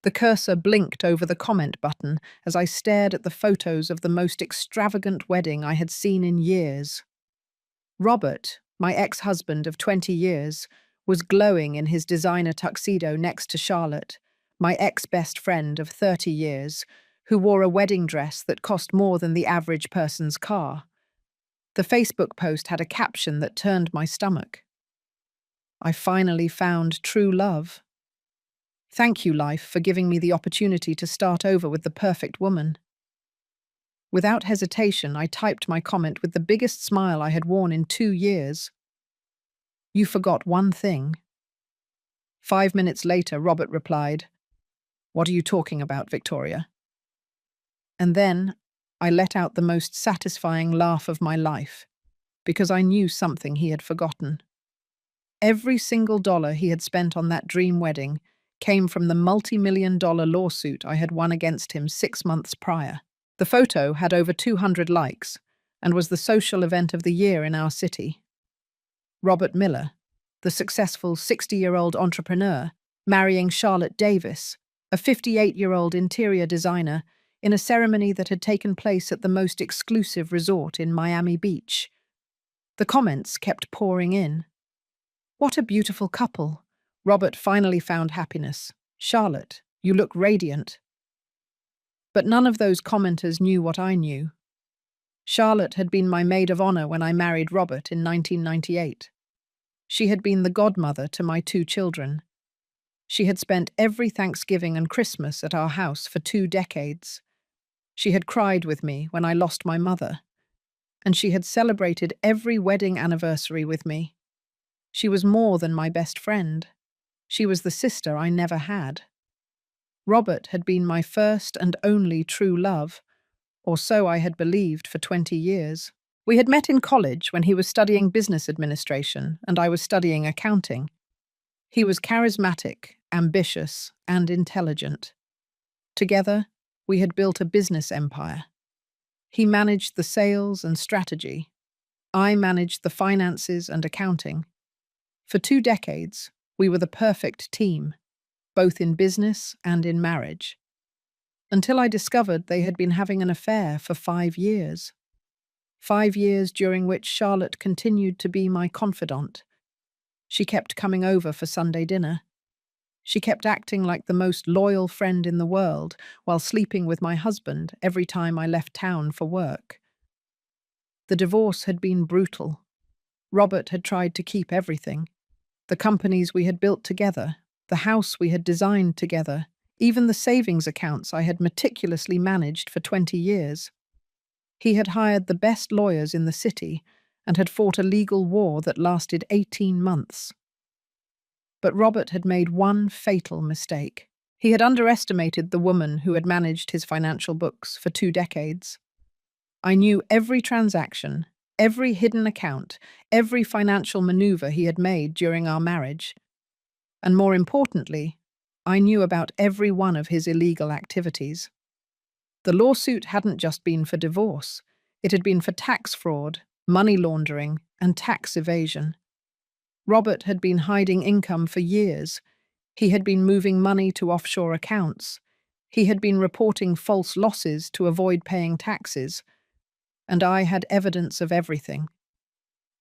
The cursor blinked over the comment button as I stared at the photos of the most extravagant wedding I had seen in years. Robert, my ex-husband of 20 years, was glowing in his designer tuxedo next to Charlotte, my ex-best friend of 30 years, who wore a wedding dress that cost more than the average person's car. The Facebook post had a caption that turned my stomach. I finally found true love. Thank you, life, for giving me the opportunity to start over with the perfect woman. Without hesitation, I typed my comment with the biggest smile I had worn in 2 years. You forgot one thing. 5 minutes later, Robert replied, "What are you talking about, Victoria?" And then I let out the most satisfying laugh of my life, because I knew something he had forgotten. Every single dollar he had spent on that dream wedding came from the multi-million-dollar lawsuit I had won against him 6 months prior. The photo had over 200 likes and was the social event of the year in our city. Robert Miller, the successful 60-year-old entrepreneur, marrying Charlotte Davis, a 58-year-old interior designer, in a ceremony that had taken place at the most exclusive resort in Miami Beach. The comments kept pouring in. What a beautiful couple. Robert finally found happiness. Charlotte, you look radiant. But none of those commenters knew what I knew. Charlotte had been my maid of honor when I married Robert in 1998. She had been the godmother to my 2 children. She had spent every Thanksgiving and Christmas at our house for 2 decades. She had cried with me when I lost my mother, and she had celebrated every wedding anniversary with me. She was more than my best friend. She was the sister I never had. Robert had been my first and only true love, or so I had believed for 20 years. We had met in college when he was studying business administration and I was studying accounting. He was charismatic, ambitious, and intelligent. Together, we had built a business empire. He managed the sales and strategy. I managed the finances and accounting. For 2 decades, we were the perfect team, both in business and in marriage. Until I discovered they had been having an affair for 5 years. 5 years during which Charlotte continued to be my confidant. She kept coming over for Sunday dinner. She kept acting like the most loyal friend in the world while sleeping with my husband every time I left town for work. The divorce had been brutal. Robert had tried to keep everything. The companies we had built together, the house we had designed together, even the savings accounts I had meticulously managed for 20 years. He had hired the best lawyers in the city and had fought a legal war that lasted 18 months. But Robert had made one fatal mistake. He had underestimated the woman who had managed his financial books for 2 decades. I knew every transaction, every hidden account, every financial maneuver he had made during our marriage. And more importantly, I knew about every one of his illegal activities. The lawsuit hadn't just been for divorce. It had been for tax fraud, money laundering, and tax evasion. Robert had been hiding income for years. He had been moving money to offshore accounts. He had been reporting false losses to avoid paying taxes. And I had evidence of everything.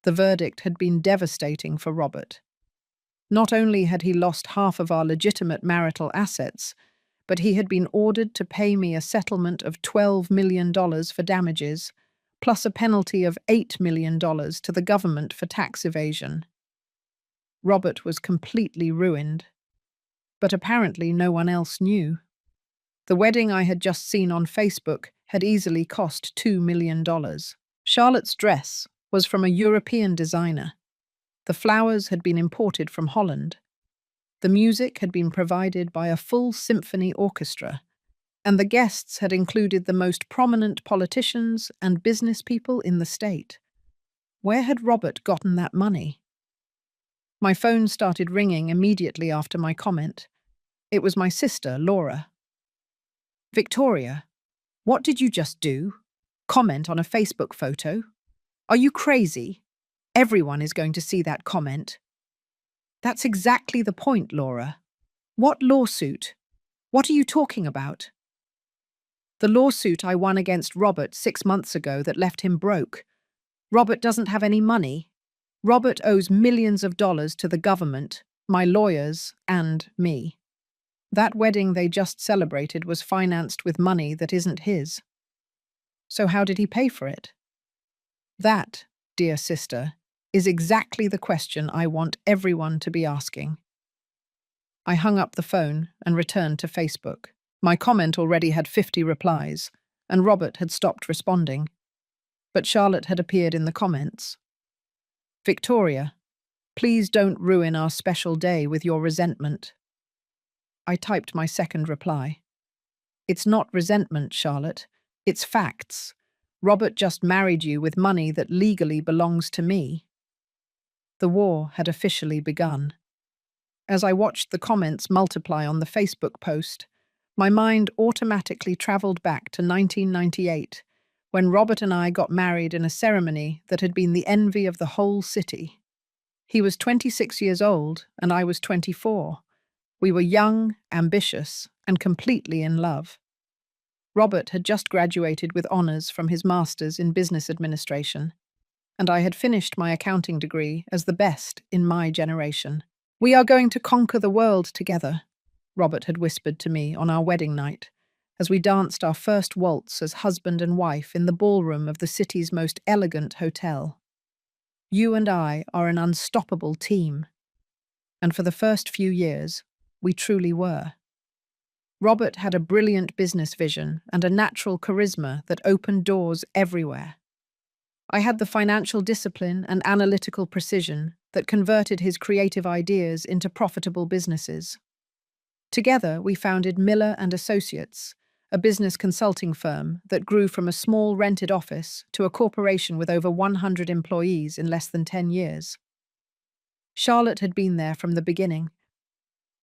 The verdict had been devastating for Robert. Not only had he lost half of our legitimate marital assets, but he had been ordered to pay me a settlement of $12 million for damages, plus a penalty of $8 million to the government for tax evasion. Robert was completely ruined. But apparently no one else knew. The wedding I had just seen on Facebook had easily cost $2 million. Charlotte's dress was from a European designer. The flowers had been imported from Holland. The music had been provided by a full symphony orchestra, and the guests had included the most prominent politicians and business people in the state. Where had Robert gotten that money? My phone started ringing immediately after my comment. It was my sister, Laura. "Victoria, what did you just do? Comment on a Facebook photo? Are you crazy? Everyone is going to see that comment." "That's exactly the point, Laura. What lawsuit? What are you talking about? The lawsuit I won against Robert 6 months ago that left him broke. Robert doesn't have any money. Robert owes millions of dollars to the government, my lawyers, and me. That wedding they just celebrated was financed with money that isn't his. So how did he pay for it? That, dear sister, is exactly the question I want everyone to be asking. I hung up the phone and returned to Facebook. My comment already had 50 replies, and Robert had stopped responding. But Charlotte had appeared in the comments. Victoria, please don't ruin our special day with your resentment. I typed my second reply. It's not resentment, Charlotte. It's facts. Robert just married you with money that legally belongs to me. The war had officially begun. As I watched the comments multiply on the Facebook post, my mind automatically travelled back to 1998, when Robert and I got married in a ceremony that had been the envy of the whole city. He was 26 years old and I was 24. We were young, ambitious, and completely in love. Robert had just graduated with honours from his master's in business administration, and I had finished my accounting degree as the best in my generation. "We are going to conquer the world together," Robert had whispered to me on our wedding night, as we danced our first waltz as husband and wife in the ballroom of the city's most elegant hotel. "You and I are an unstoppable team." And for the first few years, we truly were. Robert had a brilliant business vision and a natural charisma that opened doors everywhere. I had the financial discipline and analytical precision that converted his creative ideas into profitable businesses. Together, we founded Miller and Associates, a business consulting firm that grew from a small rented office to a corporation with over 100 employees in less than 10 years. Charlotte had been there from the beginning.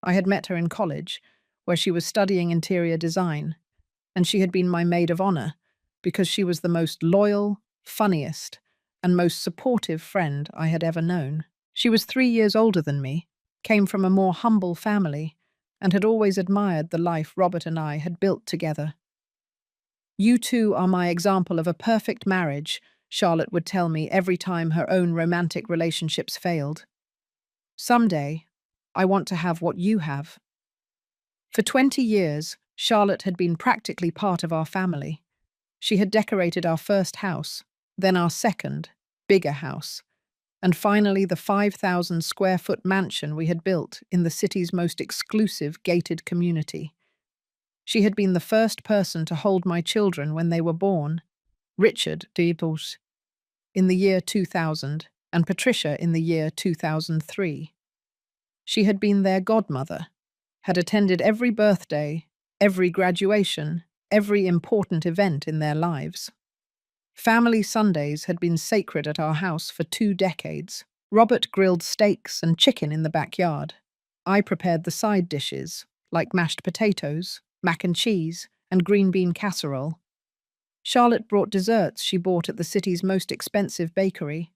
I had met her in college, where she was studying interior design, and she had been my maid of honor because she was the most loyal, funniest, and most supportive friend I had ever known. She was 3 years older than me, came from a more humble family, and had always admired the life Robert and I had built together. "You two are my example of a perfect marriage," Charlotte would tell me every time her own romantic relationships failed. "Someday, I want to have what you have." For 20 years, Charlotte had been practically part of our family. She had decorated our first house, then our second, bigger house, and finally the 5,000-square-foot mansion we had built in the city's most exclusive gated community. She had been the first person to hold my children when they were born, Richard Debus in the year 2000 and Patricia in the year 2003. She had been their godmother, had attended every birthday, every graduation, every important event in their lives. Family Sundays had been sacred at our house for 2 decades. Robert grilled steaks and chicken in the backyard. I prepared the side dishes, like mashed potatoes, mac and cheese, and green bean casserole. Charlotte brought desserts she bought at the city's most expensive bakery,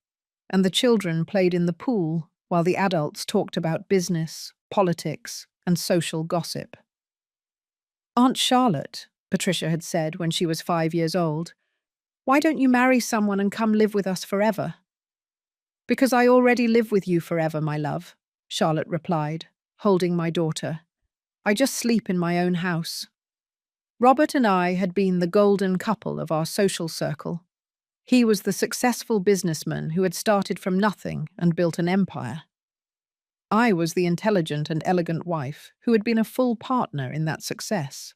and the children played in the pool while the adults talked about business, politics, and social gossip. "Aunt Charlotte," Patricia had said when she was 5 years old, "why don't you marry someone and come live with us forever?" "Because I already live with you forever, my love," Charlotte replied, holding my daughter. "I just sleep in my own house." Robert and I had been the golden couple of our social circle. He was the successful businessman who had started from nothing and built an empire. I was the intelligent and elegant wife who had been a full partner in that success.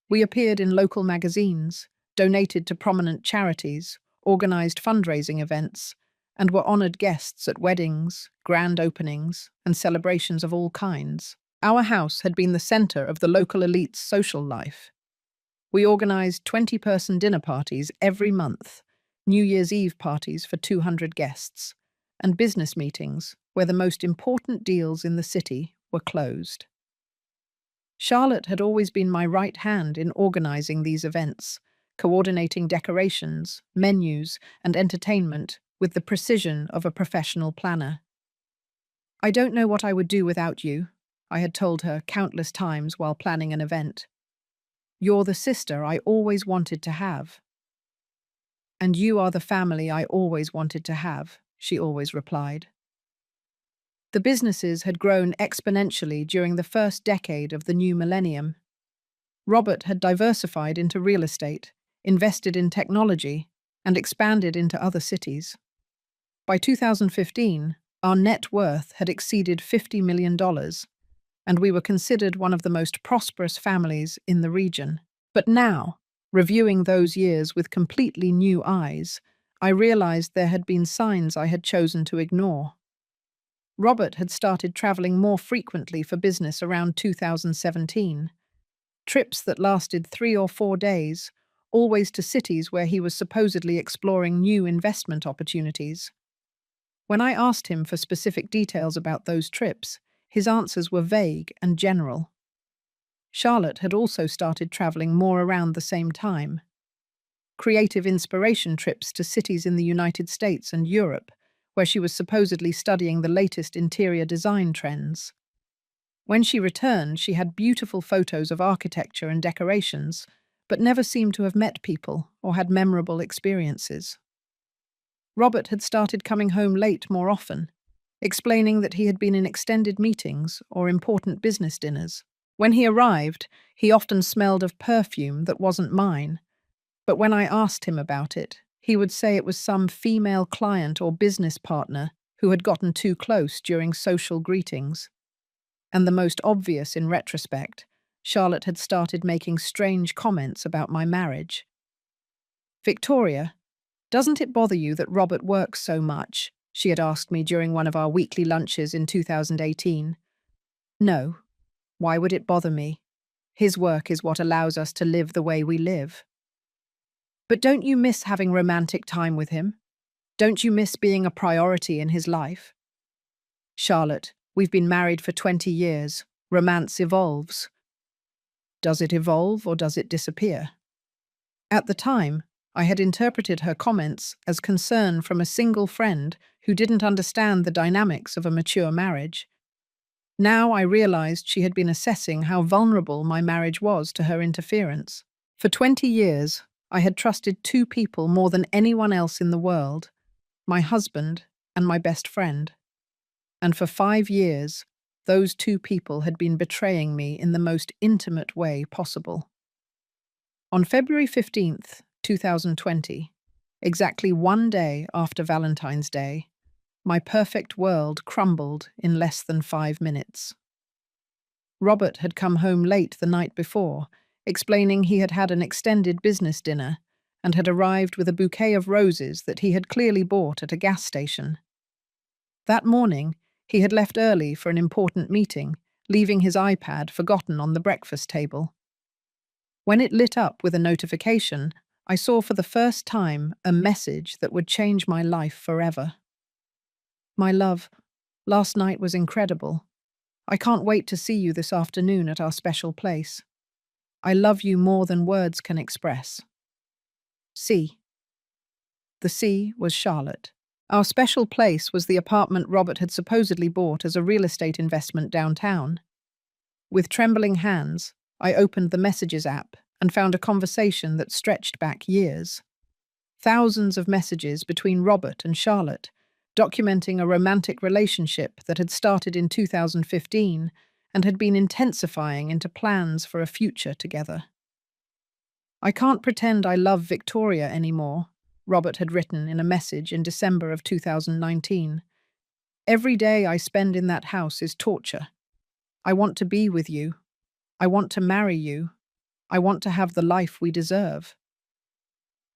We appeared in local magazines, donated to prominent charities, organized fundraising events, and were honored guests at weddings, grand openings, and celebrations of all kinds. Our house had been the center of the local elite's social life. We organized 20-person dinner parties every month, New Year's Eve parties for 200 guests, and business meetings where the most important deals in the city were closed. Charlotte had always been my right hand in organizing these events, coordinating decorations, menus, and entertainment with the precision of a professional planner. "I don't know what I would do without you," I had told her countless times while planning an event. You're the sister I always wanted to have. And you are the family I always wanted to have, she always replied. The businesses had grown exponentially during the first decade of the new millennium. Robert had diversified into real estate, invested in technology, and expanded into other cities. By 2015, our net worth had exceeded $50 million, and we were considered one of the most prosperous families in the region. But now, reviewing those years with completely new eyes, I realized there had been signs I had chosen to ignore. Robert had started traveling more frequently for business around 2017. Trips that lasted 3 or 4 days, always to cities where he was supposedly exploring new investment opportunities. When I asked him for specific details about those trips, his answers were vague and general. Charlotte had also started traveling more around the same time. Creative inspiration trips to cities in the United States and Europe, where she was supposedly studying the latest interior design trends. When she returned, she had beautiful photos of architecture and decorations, but never seemed to have met people or had memorable experiences. Robert had started coming home late more often, explaining that he had been in extended meetings or important business dinners. When he arrived, he often smelled of perfume that wasn't mine, but when I asked him about it, he would say it was some female client or business partner who had gotten too close during social greetings. And the most obvious in retrospect, Charlotte had started making strange comments about my marriage. Victoria, doesn't it bother you that Robert works so much? She had asked me during one of our weekly lunches in 2018. No. Why would it bother me? His work is what allows us to live the way we live. But don't you miss having romantic time with him? Don't you miss being a priority in his life? Charlotte, we've been married for 20 years. Romance evolves. Does it evolve or does it disappear? At the time, I had interpreted her comments as concern from a single friend who didn't understand the dynamics of a mature marriage. Now I realized she had been assessing how vulnerable my marriage was to her interference. For 20 years, I had trusted 2 people more than anyone else in the world, my husband and my best friend. And for 5 years, those 2 people had been betraying me in the most intimate way possible. On February 15th, 2020, exactly 1 day after Valentine's Day, my perfect world crumbled in less than 5 minutes. Robert had come home late the night before, explaining he had had an extended business dinner and had arrived with a bouquet of roses that he had clearly bought at a gas station. That morning, he had left early for an important meeting, leaving his iPad forgotten on the breakfast table. When it lit up with a notification, I saw for the first time a message that would change my life forever. My love, last night was incredible. I can't wait to see you this afternoon at our special place. I love you more than words can express. C. The C was Charlotte. Our special place was the apartment Robert had supposedly bought as a real estate investment downtown. With trembling hands, I opened the Messages app and found a conversation that stretched back years. Thousands of messages between Robert and Charlotte, documenting a romantic relationship that had started in 2015 and had been intensifying into plans for a future together. I can't pretend I love Victoria anymore, Robert had written in a message in December of 2019. Every day I spend in that house is torture. I want to be with you. I want to marry you. I want to have the life we deserve.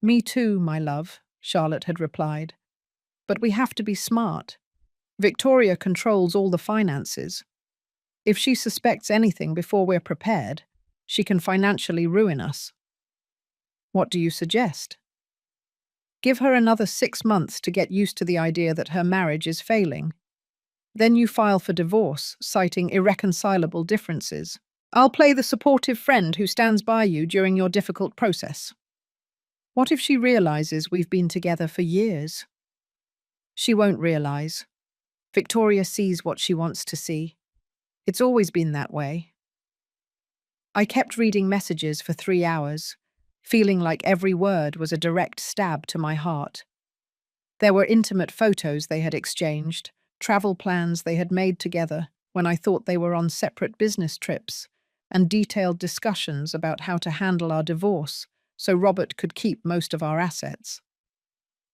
Me too, my love, Charlotte had replied. But we have to be smart. Victoria controls all the finances. If she suspects anything before we're prepared, she can financially ruin us. What do you suggest? Give her another 6 months to get used to the idea that her marriage is failing. Then you file for divorce, citing irreconcilable differences. I'll play the supportive friend who stands by you during your difficult process. What if she realizes we've been together for years? She won't realize. Victoria sees what she wants to see. It's always been that way. I kept reading messages for 3 hours, feeling like every word was a direct stab to my heart. There were intimate photos they had exchanged, travel plans they had made together when I thought they were on separate business trips, and detailed discussions about how to handle our divorce so Robert could keep most of our assets.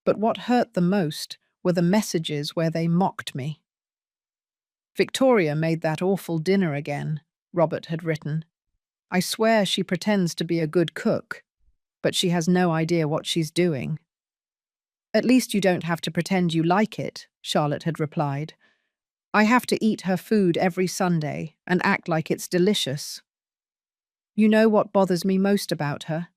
But what hurt the most were the messages where they mocked me. "Victoria made that awful dinner again," Robert had written. "I swear she pretends to be a good cook, but she has no idea what she's doing." "At least you don't have to pretend you like it," Charlotte had replied. "I have to eat her food every Sunday and act like it's delicious. You know what bothers me most about her?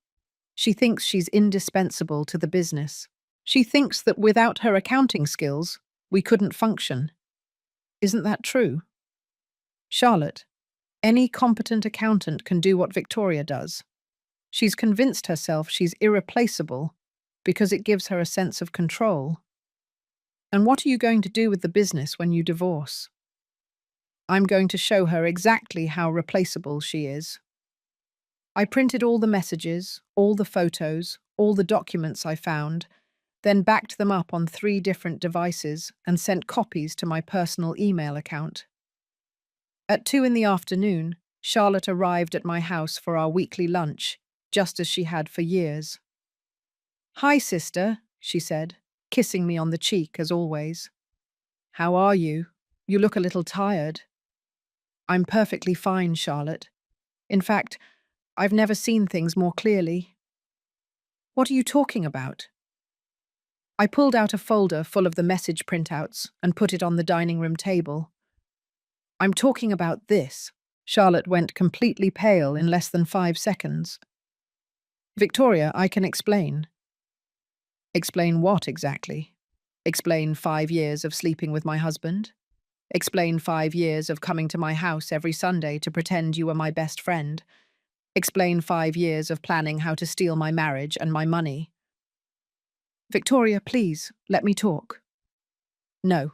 She thinks she's indispensable to the business. She thinks that without her accounting skills, we couldn't function. Isn't that true? Charlotte, any competent accountant can do what Victoria does. She's convinced herself she's irreplaceable because it gives her a sense of control. And what are you going to do with the business when you divorce? I'm going to show her exactly how replaceable she is." I printed all the messages, all the photos, all the documents I found, then backed them up on 3 different devices and sent copies to my personal email account. At 2 in the afternoon, Charlotte arrived at my house for our weekly lunch, just as she had for years. "Hi, sister," she said, kissing me on the cheek as always. "How are you? You look a little tired." "I'm perfectly fine, Charlotte. In fact, I've never seen things more clearly." "What are you talking about?" I pulled out a folder full of the message printouts and put it on the dining room table. "I'm talking about this." Charlotte went completely pale in less than 5 seconds. "Victoria, I can explain." "Explain what exactly?" "Explain 5 years of sleeping with my husband? Explain 5 years of coming to my house every Sunday to pretend you were my best friend? Explain 5 years of planning how to steal my marriage and my money?" "Victoria, please, let me talk." "No,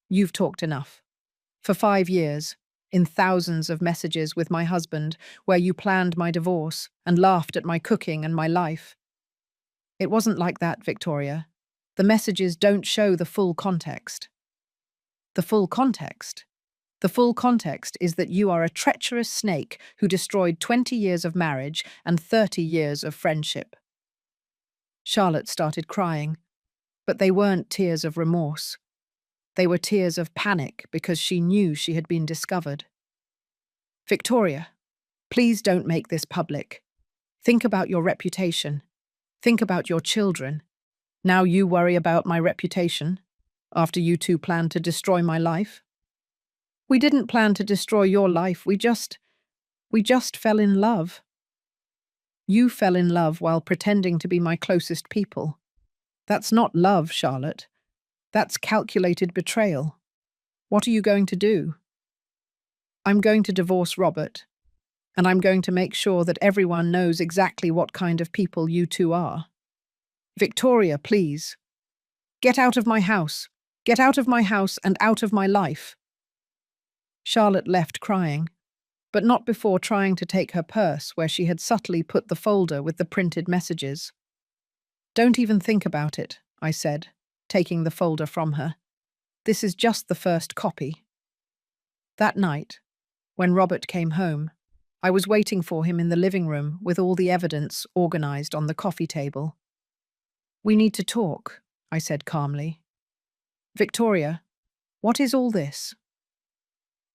you've talked enough. For 5 years, in thousands of messages with my husband, where you planned my divorce and laughed at my cooking and my life. It wasn't like that, Victoria. The messages don't show the full context." "The full context? The full context is that you are a treacherous snake who destroyed 20 years of marriage and 30 years of friendship." Charlotte started crying, but they weren't tears of remorse. They were tears of panic because she knew she had been discovered. "Victoria, please don't make this public. Think about your reputation. Think about your children. Now you worry about my reputation, after you two planned to destroy my life?" "We didn't plan to destroy your life, we just fell in love." "You fell in love while pretending to be my closest people. That's not love, Charlotte. That's calculated betrayal. What are you going to do?" "I'm going to divorce Robert, and I'm going to make sure that everyone knows exactly what kind of people you two are." "Victoria, please. Get out of my house. Get out of my house and out of my life." Charlotte left crying, but not before trying to take her purse where she had subtly put the folder with the printed messages. "Don't even think about it," I said, taking the folder from her. "This is just the first copy." That night, when Robert came home, I was waiting for him in the living room with all the evidence organized on the coffee table. "We need to talk," I said calmly. "Victoria, what is all this?"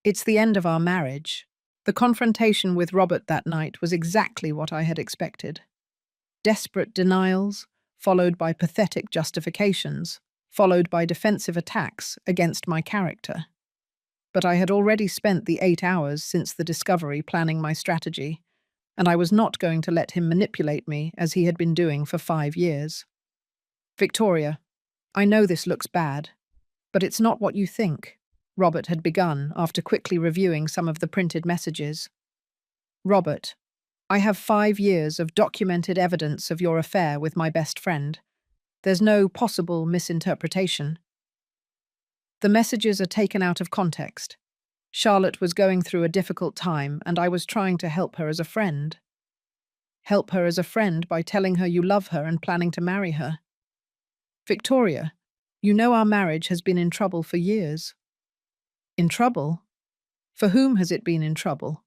"It's the end of our marriage." The confrontation with Robert that night was exactly what I had expected. Desperate denials, followed by pathetic justifications, followed by defensive attacks against my character. But I had already spent the 8 hours since the discovery planning my strategy, and I was not going to let him manipulate me as he had been doing for 5 years. "Victoria, I know this looks bad, but it's not what you think," Robert had begun after quickly reviewing some of the printed messages. "Robert, I have 5 years of documented evidence of your affair with my best friend. There's no possible misinterpretation. The messages are taken out of context. Charlotte was going through a difficult time, and I was trying to help her as a friend. Help her as a friend by telling her you love her and planning to marry her. Victoria, you know our marriage has been in trouble for years. In trouble? For whom has it been in trouble?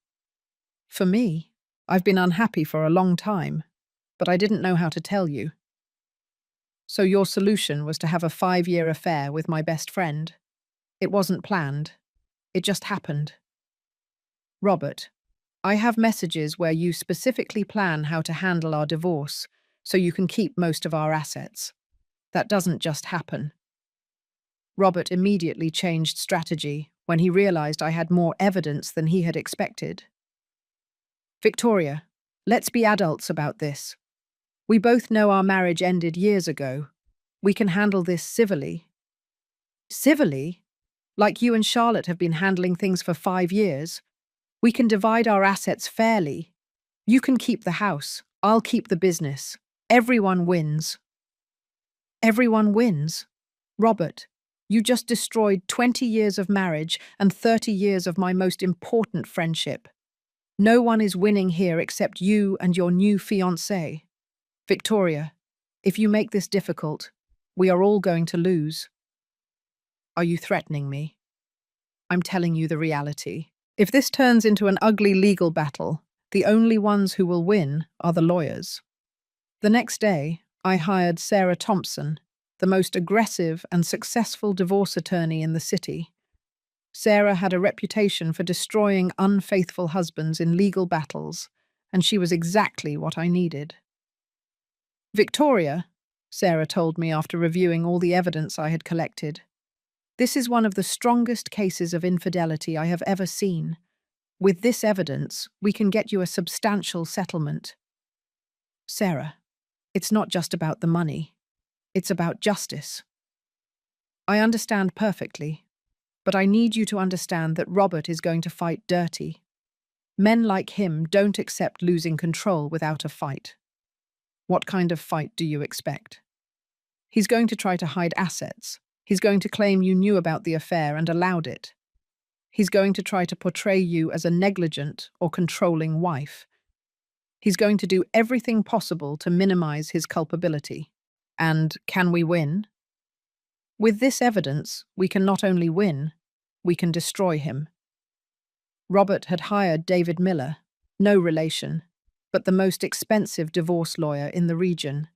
For me. I've been unhappy for a long time, but I didn't know how to tell you. So your solution was to have a 5-year affair with my best friend. It wasn't planned. It just happened. Robert, I have messages where you specifically plan how to handle our divorce so you can keep most of our assets. That doesn't just happen. Robert immediately changed strategy when he realized I had more evidence than he had expected. Victoria, let's be adults about this. We both know our marriage ended years ago. We can handle this civilly. Civilly? Like you and Charlotte have been handling things for 5 years. We can divide our assets fairly. You can keep the house. I'll keep the business. Everyone wins. Everyone wins. Robert, you just destroyed 20 years of marriage and 30 years of my most important friendship. No one is winning here except you and your new fiancé. Victoria, if you make this difficult, we are all going to lose. Are you threatening me? I'm telling you the reality. If this turns into an ugly legal battle, the only ones who will win are the lawyers. The next day, I hired Sarah Thompson, the most aggressive and successful divorce attorney in the city. Sarah had a reputation for destroying unfaithful husbands in legal battles, and she was exactly what I needed. Victoria, Sarah told me after reviewing all the evidence I had collected, this is one of the strongest cases of infidelity I have ever seen. With this evidence, we can get you a substantial settlement. Sarah, it's not just about the money. It's about justice. I understand perfectly, but I need you to understand that Robert is going to fight dirty. Men like him don't accept losing control without a fight. What kind of fight do you expect? He's going to try to hide assets. He's going to claim you knew about the affair and allowed it. He's going to try to portray you as a negligent or controlling wife. He's going to do everything possible to minimize his culpability. And can we win? With this evidence, we can not only win, we can destroy him. Robert had hired David Miller, no relation, but the most expensive divorce lawyer in the region.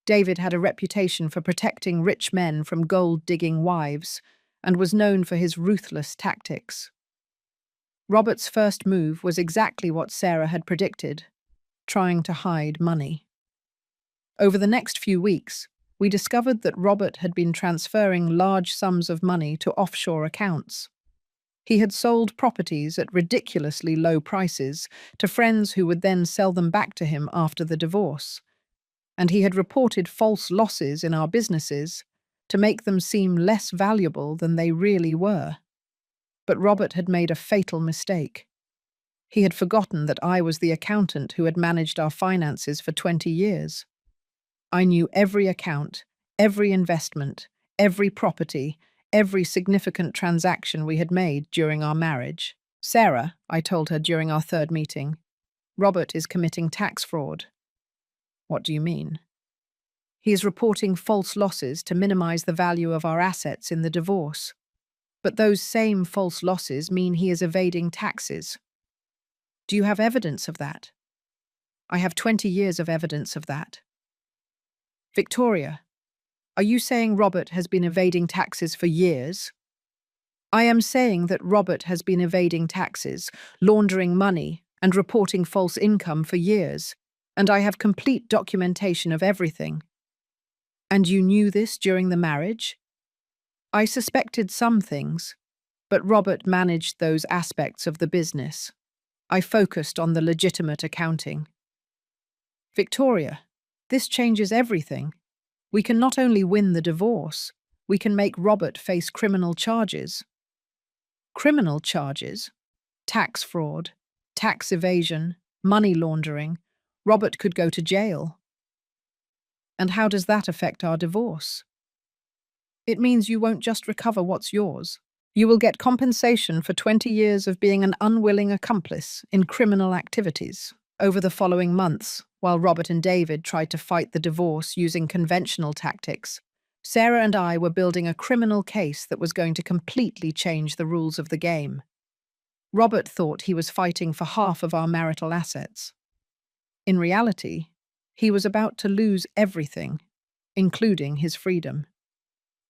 David had a reputation for protecting rich men from gold-digging wives and was known for his ruthless tactics. Robert's first move was exactly what Sarah had predicted, trying to hide money. Over the next few weeks, we discovered that Robert had been transferring large sums of money to offshore accounts. He had sold properties at ridiculously low prices to friends who would then sell them back to him after the divorce. And he had reported false losses in our businesses to make them seem less valuable than they really were. But Robert had made a fatal mistake. He had forgotten that I was the accountant who had managed our finances for 20 years. I knew every account, every investment, every property, every significant transaction we had made during our marriage. Sarah, I told her during our third meeting, Robert is committing tax fraud. What do you mean? He is reporting false losses to minimize the value of our assets in the divorce. But those same false losses mean he is evading taxes. Do you have evidence of that? I have 20 years of evidence of that. Victoria, are you saying Robert has been evading taxes for years? I am saying that Robert has been evading taxes, laundering money, and reporting false income for years, and I have complete documentation of everything. And you knew this during the marriage? I suspected some things, but Robert managed those aspects of the business. I focused on the legitimate accounting. Victoria, this changes everything. We can not only win the divorce, we can make Robert face criminal charges. Criminal charges? Tax fraud, tax evasion, money laundering. Robert could go to jail. And how does that affect our divorce? It means you won't just recover what's yours. You will get compensation for 20 years of being an unwilling accomplice in criminal activities. Over the following months, while Robert and David tried to fight the divorce using conventional tactics, Sarah and I were building a criminal case that was going to completely change the rules of the game. Robert thought he was fighting for half of our marital assets. In reality, he was about to lose everything, including his freedom.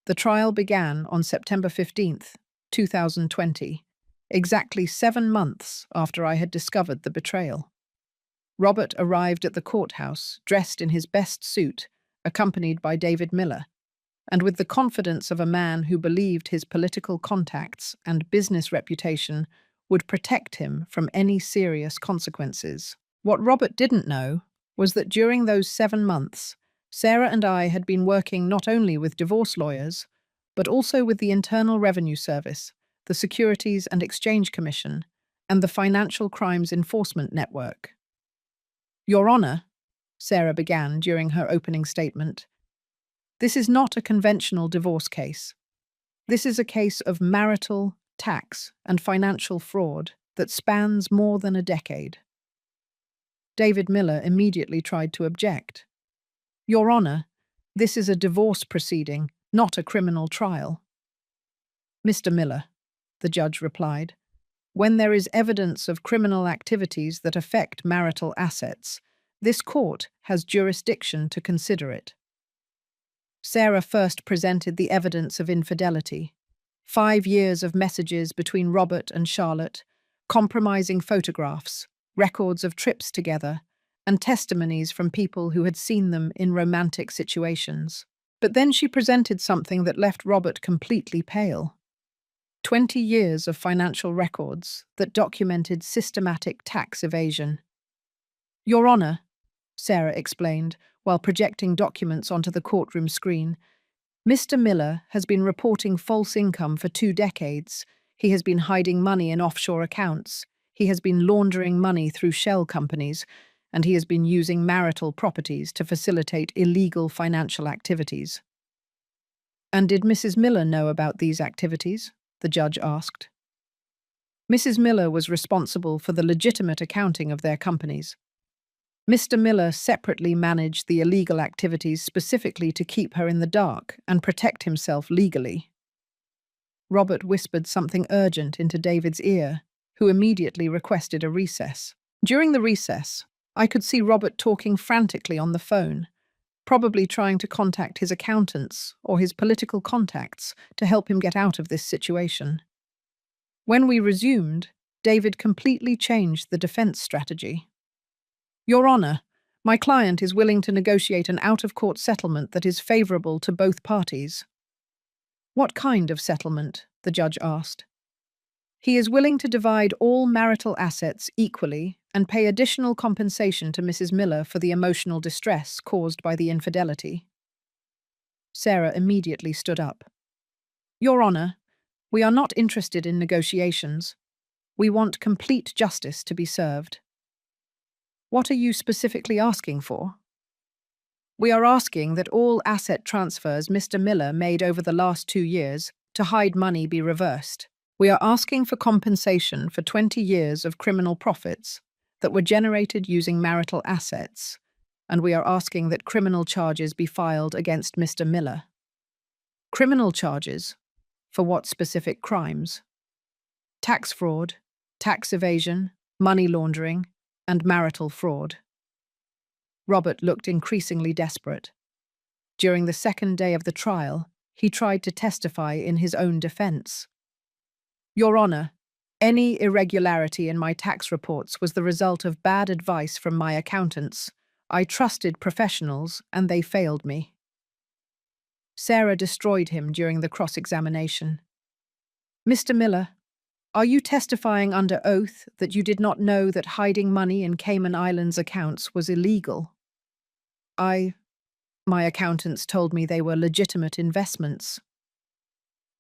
The trial began on September 15th, 2020, exactly 7 months after I had discovered the betrayal. Robert arrived at the courthouse dressed in his best suit, accompanied by David Miller, and with the confidence of a man who believed his political contacts and business reputation would protect him from any serious consequences. What Robert didn't know was that during those 7 months, Sarah and I had been working not only with divorce lawyers, but also with the Internal Revenue Service, the Securities and Exchange Commission, and the Financial Crimes Enforcement Network. Your Honor, Sarah began during her opening statement, this is not a conventional divorce case. This is a case of marital, tax, and financial fraud that spans more than a decade. David Miller immediately tried to object. Your Honor, this is a divorce proceeding, not a criminal trial. Mr. Miller, the judge replied, when there is evidence of criminal activities that affect marital assets, this court has jurisdiction to consider it. Sarah first presented the evidence of infidelity. 5 years of messages between Robert and Charlotte, compromising photographs, records of trips together, and testimonies from people who had seen them in romantic situations. But then she presented something that left Robert completely pale. 20 years of financial records that documented systematic tax evasion. Your Honor, Sarah explained, while projecting documents onto the courtroom screen, Mr. Miller has been reporting false income for 2 decades. He has been hiding money in offshore accounts. He has been laundering money through shell companies, and he has been using marital properties to facilitate illegal financial activities. And did Mrs. Miller know about these activities? The judge asked. Mrs. Miller was responsible for the legitimate accounting of their companies. Mr. Miller separately managed the illegal activities specifically to keep her in the dark and protect himself legally. Robert whispered something urgent into David's ear, who immediately requested a recess. During the recess, I could see Robert talking frantically on the phone, probably trying to contact his accountants or his political contacts to help him get out of this situation. When we resumed, David completely changed the defense strategy. Your Honor, my client is willing to negotiate an out-of-court settlement that is favorable to both parties. What kind of settlement? The judge asked. He is willing to divide all marital assets equally and pay additional compensation to Mrs. Miller for the emotional distress caused by the infidelity. Sarah immediately stood up. Your Honor, we are not interested in negotiations. We want complete justice to be served. What are you specifically asking for? We are asking that all asset transfers Mr. Miller made over the last 2 years to hide money be reversed. We are asking for compensation for 20 years of criminal profits that were generated using marital assets, and we are asking that criminal charges be filed against Mr. Miller. Criminal charges? For what specific crimes? Tax fraud, tax evasion, money laundering, and marital fraud. Robert looked increasingly desperate. During the second day of the trial, he tried to testify in his own defense. Your Honor, any irregularity in my tax reports was the result of bad advice from my accountants. I trusted professionals, and they failed me. Sarah destroyed him during the cross-examination. Mr. Miller, are you testifying under oath that you did not know that hiding money in Cayman Islands accounts was illegal? My accountants told me they were legitimate investments.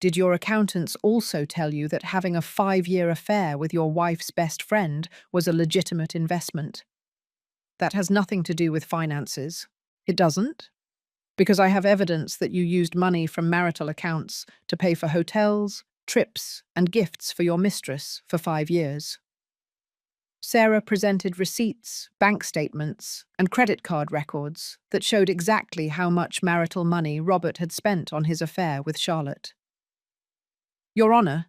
Did your accountants also tell you that having a 5-year affair with your wife's best friend was a legitimate investment? That has nothing to do with finances. It doesn't? Because I have evidence that you used money from marital accounts to pay for hotels, trips, and gifts for your mistress for 5 years. Sarah presented receipts, bank statements, and credit card records that showed exactly how much marital money Robert had spent on his affair with Charlotte. Your Honour,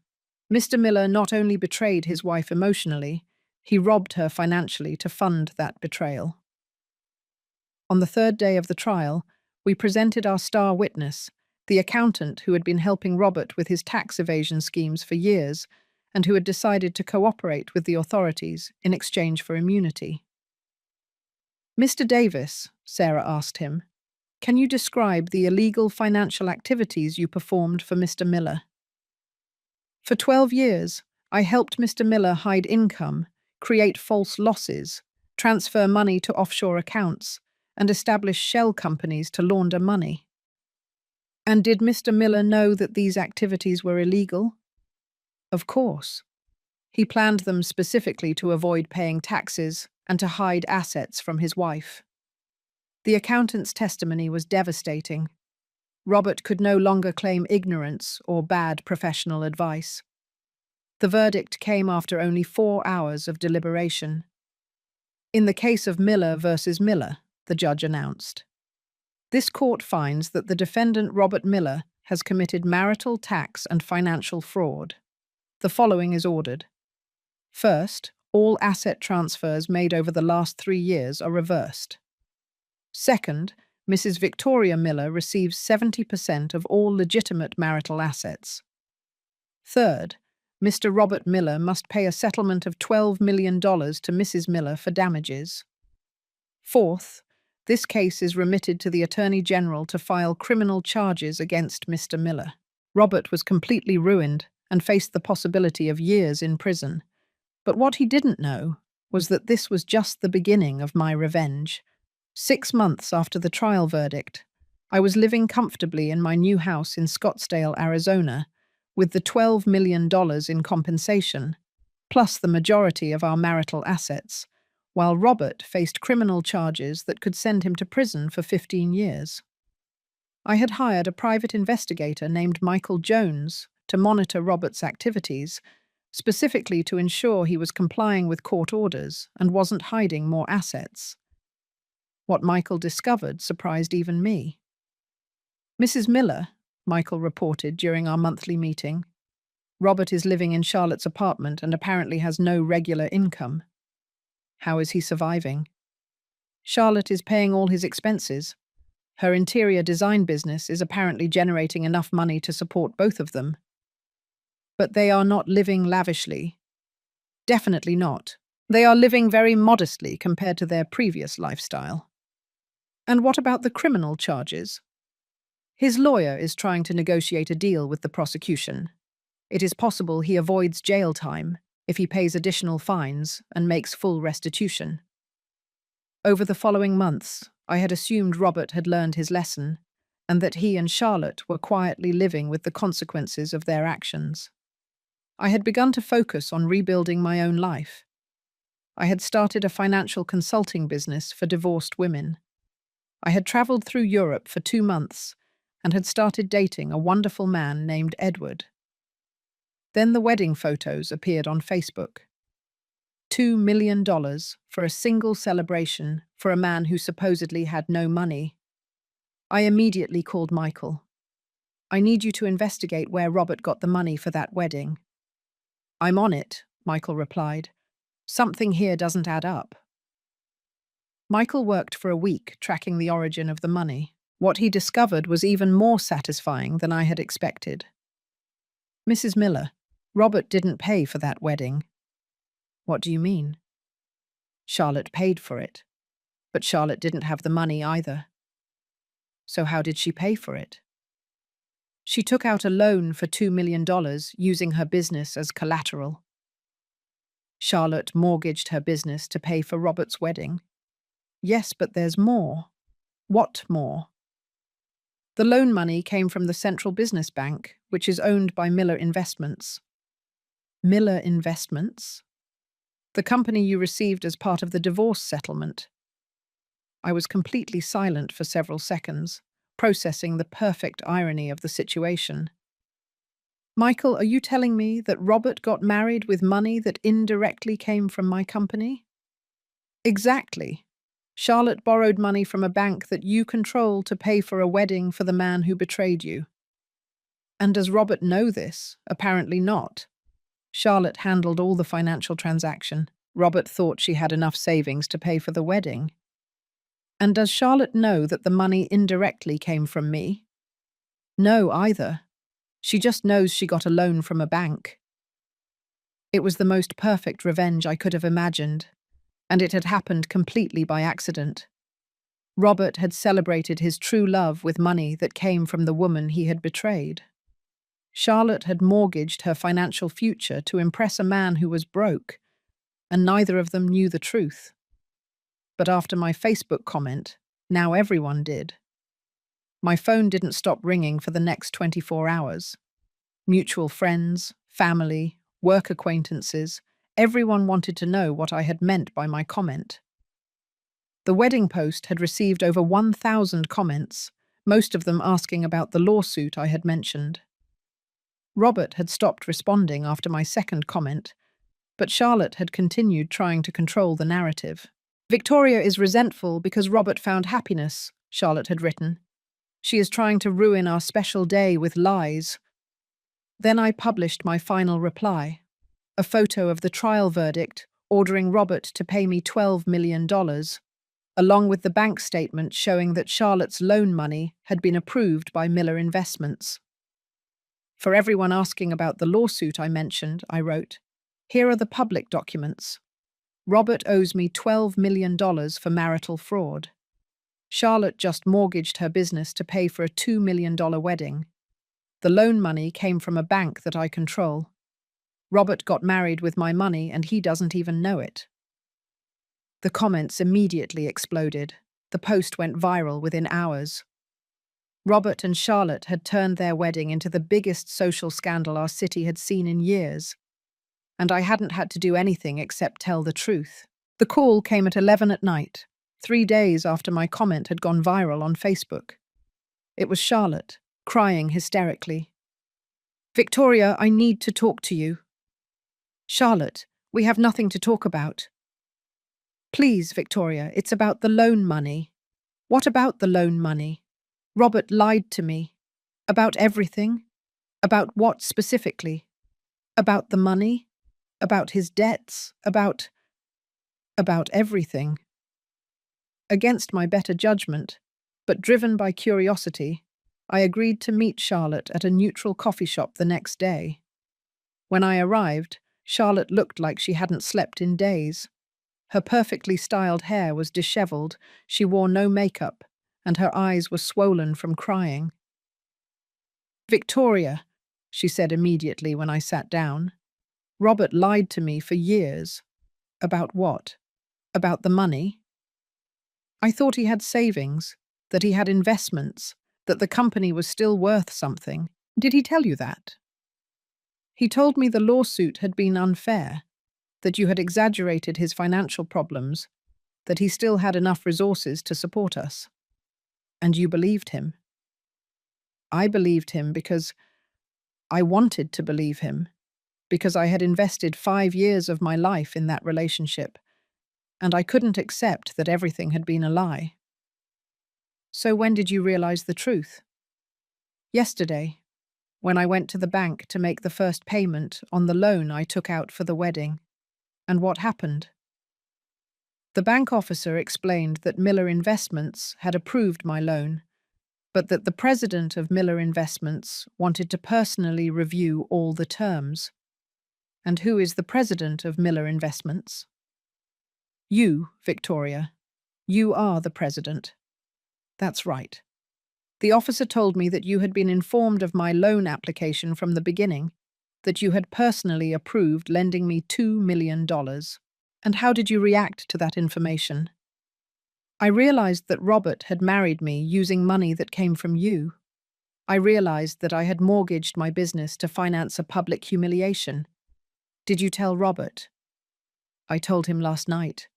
Mr. Miller not only betrayed his wife emotionally, he robbed her financially to fund that betrayal. On the third day of the trial, we presented our star witness, the accountant who had been helping Robert with his tax evasion schemes for years and who had decided to cooperate with the authorities in exchange for immunity. Mr. Davis, Sarah asked him, can you describe the illegal financial activities you performed for Mr. Miller? For 12 years, I helped Mr. Miller hide income, create false losses, transfer money to offshore accounts, and establish shell companies to launder money. And did Mr. Miller know that these activities were illegal? Of course. He planned them specifically to avoid paying taxes and to hide assets from his wife. The accountant's testimony was devastating. Robert could no longer claim ignorance or bad professional advice. The verdict came after only 4 hours of deliberation. In the case of Miller versus Miller, the judge announced, this court finds that the defendant Robert Miller has committed marital, tax, and financial fraud. The following is ordered. First, all asset transfers made over the last 3 years are reversed. Second, Mrs. Victoria Miller receives 70% of all legitimate marital assets. Third, Mr. Robert Miller must pay a settlement of $12 million to Mrs. Miller for damages. Fourth, this case is remitted to the Attorney General to file criminal charges against Mr. Miller. Robert was completely ruined and faced the possibility of years in prison. But what he didn't know was that this was just the beginning of my revenge. 6 months after the trial verdict, I was living comfortably in my new house in Scottsdale, Arizona, with the $12 million in compensation, plus the majority of our marital assets, while Robert faced criminal charges that could send him to prison for 15 years. I had hired a private investigator named Michael Jones to monitor Robert's activities, specifically to ensure he was complying with court orders and wasn't hiding more assets. What Michael discovered surprised even me. Mrs. Miller, Michael reported during our monthly meeting, Robert is living in Charlotte's apartment and apparently has no regular income. How is he surviving? Charlotte is paying all his expenses. Her interior design business is apparently generating enough money to support both of them. But they are not living lavishly. Definitely not. They are living very modestly compared to their previous lifestyle. And what about the criminal charges? His lawyer is trying to negotiate a deal with the prosecution. It is possible he avoids jail time if he pays additional fines and makes full restitution. Over the following months, I had assumed Robert had learned his lesson and that he and Charlotte were quietly living with the consequences of their actions. I had begun to focus on rebuilding my own life. I had started a financial consulting business for divorced women. I had traveled through Europe for 2 months and had started dating a wonderful man named Edward. Then the wedding photos appeared on Facebook. $2 million for a single celebration for a man who supposedly had no money. I immediately called Michael. I need you to investigate where Robert got the money for that wedding. I'm on it, Michael replied. Something here doesn't add up. Michael worked for a week tracking the origin of the money. What he discovered was even more satisfying than I had expected. Mrs. Miller, Robert didn't pay for that wedding. What do you mean? Charlotte paid for it, but Charlotte didn't have the money either. So how did she pay for it? She took out a loan for $2 million using her business as collateral. Charlotte mortgaged her business to pay for Robert's wedding. Yes, but there's more. What more? The loan money came from the Central Business Bank, which is owned by Miller Investments. Miller Investments? The company you received as part of the divorce settlement. I was completely silent for several seconds, processing the perfect irony of the situation. Michael, are you telling me that Robert got married with money that indirectly came from my company? Exactly. Charlotte borrowed money from a bank that you control to pay for a wedding for the man who betrayed you. And does Robert know this? Apparently not. Charlotte handled all the financial transaction. Robert thought she had enough savings to pay for the wedding. And does Charlotte know that the money indirectly came from me? No, either. She just knows she got a loan from a bank. It was the most perfect revenge I could have imagined, and it had happened completely by accident. Robert had celebrated his true love with money that came from the woman he had betrayed. Charlotte had mortgaged her financial future to impress a man who was broke, and neither of them knew the truth. But after my Facebook comment, now everyone did. My phone didn't stop ringing for the next 24 hours. Mutual friends, family, work acquaintances, everyone wanted to know what I had meant by my comment. The wedding post had received over 1,000 comments, most of them asking about the lawsuit I had mentioned. Robert had stopped responding after my second comment, but Charlotte had continued trying to control the narrative. Victoria is resentful because Robert found happiness, Charlotte had written. She is trying to ruin our special day with lies. Then I published my final reply, a photo of the trial verdict ordering Robert to pay me $12 million, along with the bank statement showing that Charlotte's loan money had been approved by Miller Investments. For everyone asking about the lawsuit I mentioned, I wrote, here are the public documents. Robert owes me $12 million for marital fraud. Charlotte just mortgaged her business to pay for a $2 million wedding. The loan money came from a bank that I control. Robert got married with my money and he doesn't even know it. The comments immediately exploded. The post went viral within hours. Robert and Charlotte had turned their wedding into the biggest social scandal our city had seen in years, and I hadn't had to do anything except tell the truth. The call came at 11 at night, 3 days after my comment had gone viral on Facebook. It was Charlotte, crying hysterically. Victoria, I need to talk to you. Charlotte, we have nothing to talk about. Please, Victoria, it's about the loan money. What about the loan money? Robert lied to me. About everything? About what specifically? About the money? About his debts? About everything. Against my better judgment, but driven by curiosity, I agreed to meet Charlotte at a neutral coffee shop the next day. When I arrived, Charlotte looked like she hadn't slept in days. Her perfectly styled hair was disheveled, she wore no makeup, and her eyes were swollen from crying. Victoria, she said immediately when I sat down. Robert lied to me for years. About what? About the money? I thought he had savings, that he had investments, that the company was still worth something. Did he tell you that? He told me the lawsuit had been unfair, that you had exaggerated his financial problems, that he still had enough resources to support us. And you believed him. I believed him because I wanted to believe him, because I had invested 5 years of my life in that relationship, and I couldn't accept that everything had been a lie. So when did you realize the truth? Yesterday, when I went to the bank to make the first payment on the loan I took out for the wedding. And what happened? The bank officer explained that Miller Investments had approved my loan, but that the president of Miller Investments wanted to personally review all the terms. And who is the president of Miller Investments? You, Victoria. You are the president. That's right. The officer told me that you had been informed of my loan application from the beginning, that you had personally approved lending me $2 million. And how did you react to that information? I realized that Robert had married me using money that came from you. I realized that I had mortgaged my business to finance a public humiliation. Did you tell Robert? I told him last night.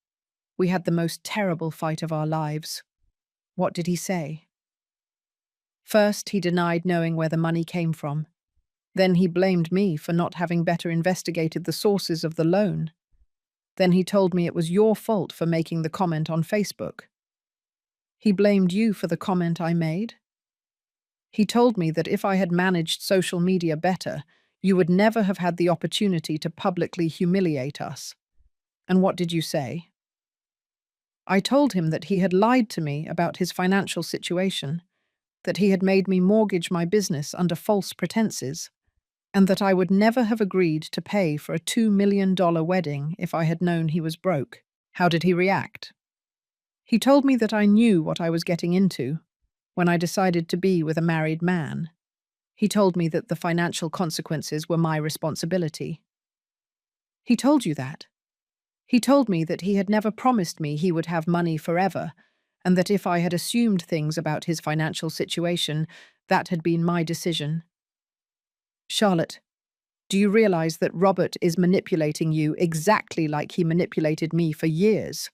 We had the most terrible fight of our lives. What did he say? First, he denied knowing where the money came from. Then he blamed me for not having better investigated the sources of the loan. Then he told me it was your fault for making the comment on Facebook. He blamed you for the comment I made. He told me that if I had managed social media better, you would never have had the opportunity to publicly humiliate us. And what did you say? I told him that he had lied to me about his financial situation, that he had made me mortgage my business under false pretenses, and that I would never have agreed to pay for a $2 million wedding if I had known he was broke. How did he react? He told me that I knew what I was getting into when I decided to be with a married man. He told me that the financial consequences were my responsibility. He told you that? He told me that he had never promised me he would have money forever, and that if I had assumed things about his financial situation, that had been my decision. Charlotte, do you realize that Robert is manipulating you exactly like he manipulated me for years?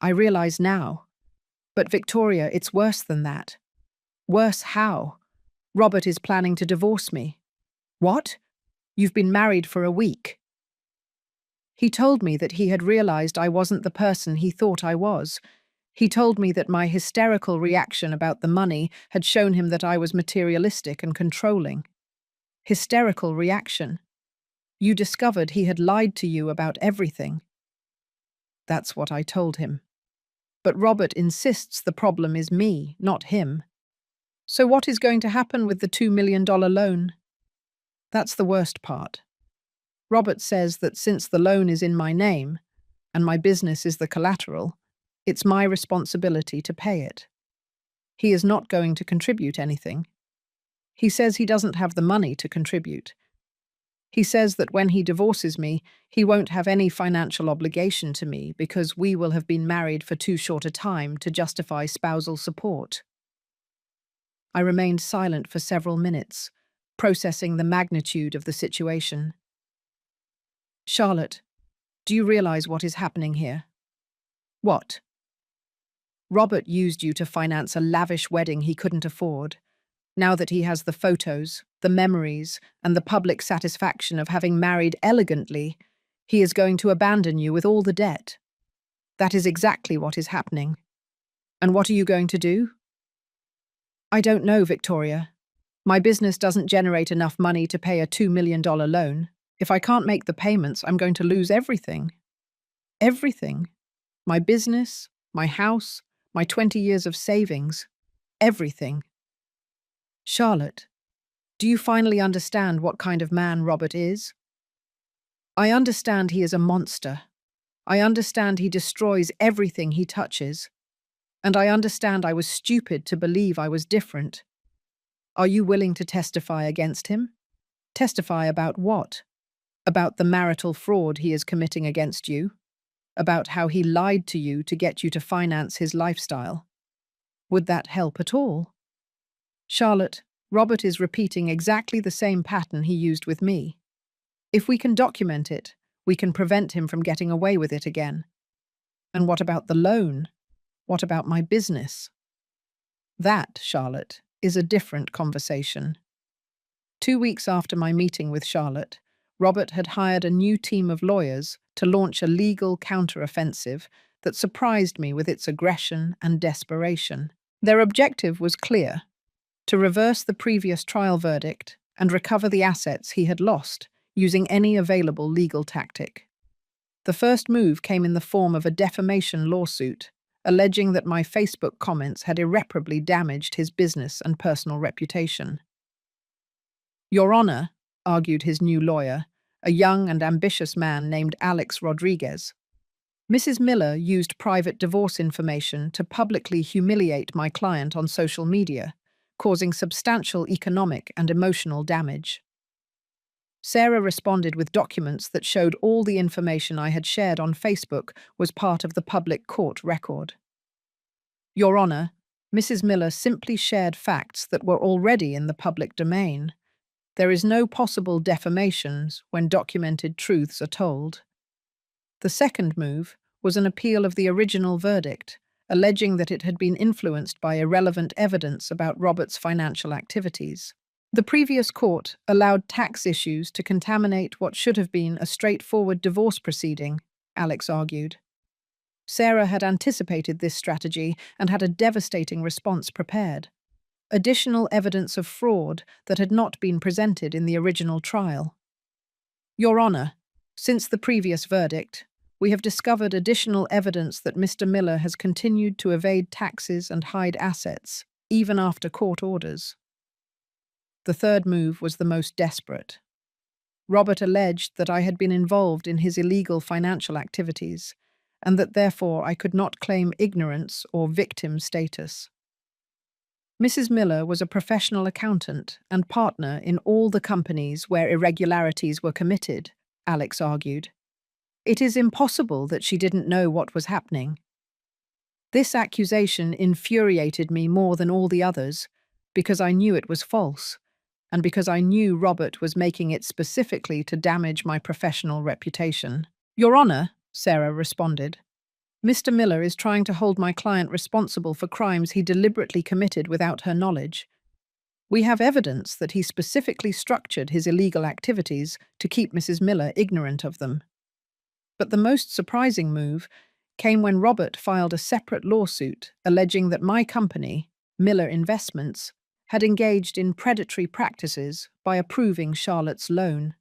I realize now. But Victoria, it's worse than that. Worse how? Robert is planning to divorce me. What? You've been married for a week. He told me that he had realized I wasn't the person he thought I was. He told me that my hysterical reaction about the money had shown him that I was materialistic and controlling. Hysterical reaction. You discovered he had lied to you about everything. That's what I told him. But Robert insists the problem is me, not him. So what is going to happen with the $2 million loan? That's the worst part. Robert says that since the loan is in my name, and my business is the collateral, it's my responsibility to pay it. He is not going to contribute anything. He says he doesn't have the money to contribute. He says that when he divorces me, he won't have any financial obligation to me because we will have been married for too short a time to justify spousal support. I remained silent for several minutes, processing the magnitude of the situation. Charlotte, do you realize what is happening here? What? Robert used you to finance a lavish wedding he couldn't afford. Now that he has the photos, the memories, and the public satisfaction of having married elegantly, he is going to abandon you with all the debt. That is exactly what is happening. And what are you going to do? I don't know, Victoria. My business doesn't generate enough money to pay a $2 million loan. If I can't make the payments, I'm going to lose everything. Everything. My business, my house, my 20 years of savings. Everything. Charlotte, do you finally understand what kind of man Robert is? I understand he is a monster. I understand he destroys everything he touches. And I understand I was stupid to believe I was different. Are you willing to testify against him? Testify about what? About the marital fraud he is committing against you? About how he lied to you to get you to finance his lifestyle? Would that help at all? Charlotte, Robert is repeating exactly the same pattern he used with me. If we can document it, we can prevent him from getting away with it again. And what about the loan? What about my business? That, Charlotte, is a different conversation. 2 weeks after my meeting with Charlotte, Robert had hired a new team of lawyers to launch a legal counter-offensive that surprised me with its aggression and desperation. Their objective was clear: to reverse the previous trial verdict and recover the assets he had lost using any available legal tactic. The first move came in the form of a defamation lawsuit, alleging that my Facebook comments had irreparably damaged his business and personal reputation. Your Honor, argued his new lawyer, a young and ambitious man named Alex Rodriguez, Mrs. Miller used private divorce information to publicly humiliate my client on social media, causing substantial economic and emotional damage. Sarah responded with documents that showed all the information I had shared on Facebook was part of the public court record. Your Honor, Mrs. Miller simply shared facts that were already in the public domain. There is no possible defamations when documented truths are told. The second move was an appeal of the original verdict, alleging that it had been influenced by irrelevant evidence about Robert's financial activities. The previous court allowed tax issues to contaminate what should have been a straightforward divorce proceeding, Alex argued. Sarah had anticipated this strategy and had a devastating response prepared. Additional evidence of fraud that had not been presented in the original trial. Your Honour, since the previous verdict, we have discovered additional evidence that Mr. Miller has continued to evade taxes and hide assets, even after court orders. The third move was the most desperate. Robert alleged that I had been involved in his illegal financial activities, and that therefore I could not claim ignorance or victim status. Mrs. Miller was a professional accountant and partner in all the companies where irregularities were committed, Alex argued. It is impossible that she didn't know what was happening. This accusation infuriated me more than all the others, because I knew it was false, and because I knew Robert was making it specifically to damage my professional reputation. Your Honour, Sarah responded, Mr. Miller is trying to hold my client responsible for crimes he deliberately committed without her knowledge. We have evidence that he specifically structured his illegal activities to keep Mrs. Miller ignorant of them. But the most surprising move came when Robert filed a separate lawsuit alleging that my company, Miller Investments, had engaged in predatory practices by approving Charlotte's loan.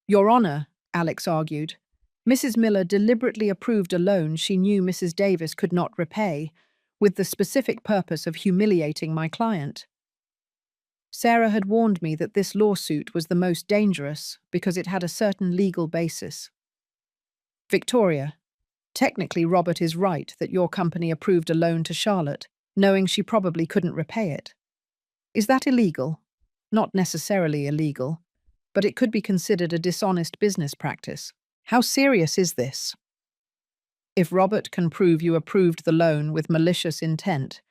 Your Honour, Alex argued, Mrs. Miller deliberately approved a loan she knew Mrs. Davis could not repay, with the specific purpose of humiliating my client. Sarah had warned me that this lawsuit was the most dangerous because it had a certain legal basis. Victoria, technically Robert is right that your company approved a loan to Charlotte, knowing she probably couldn't repay it. Is that illegal? Not necessarily illegal, but it could be considered a dishonest business practice. How serious is this? If Robert can prove you approved the loan with malicious intent,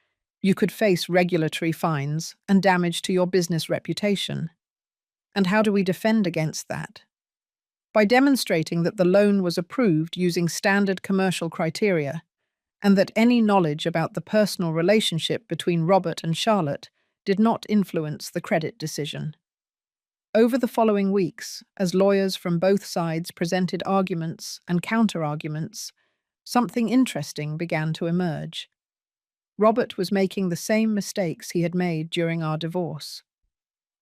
you could face regulatory fines and damage to your business reputation. And how do we defend against that? By demonstrating that the loan was approved using standard commercial criteria, and that any knowledge about the personal relationship between Robert and Charlotte did not influence the credit decision. Over the following weeks, as lawyers from both sides presented arguments and counter-arguments, something interesting began to emerge. Robert was making the same mistakes he had made during our divorce.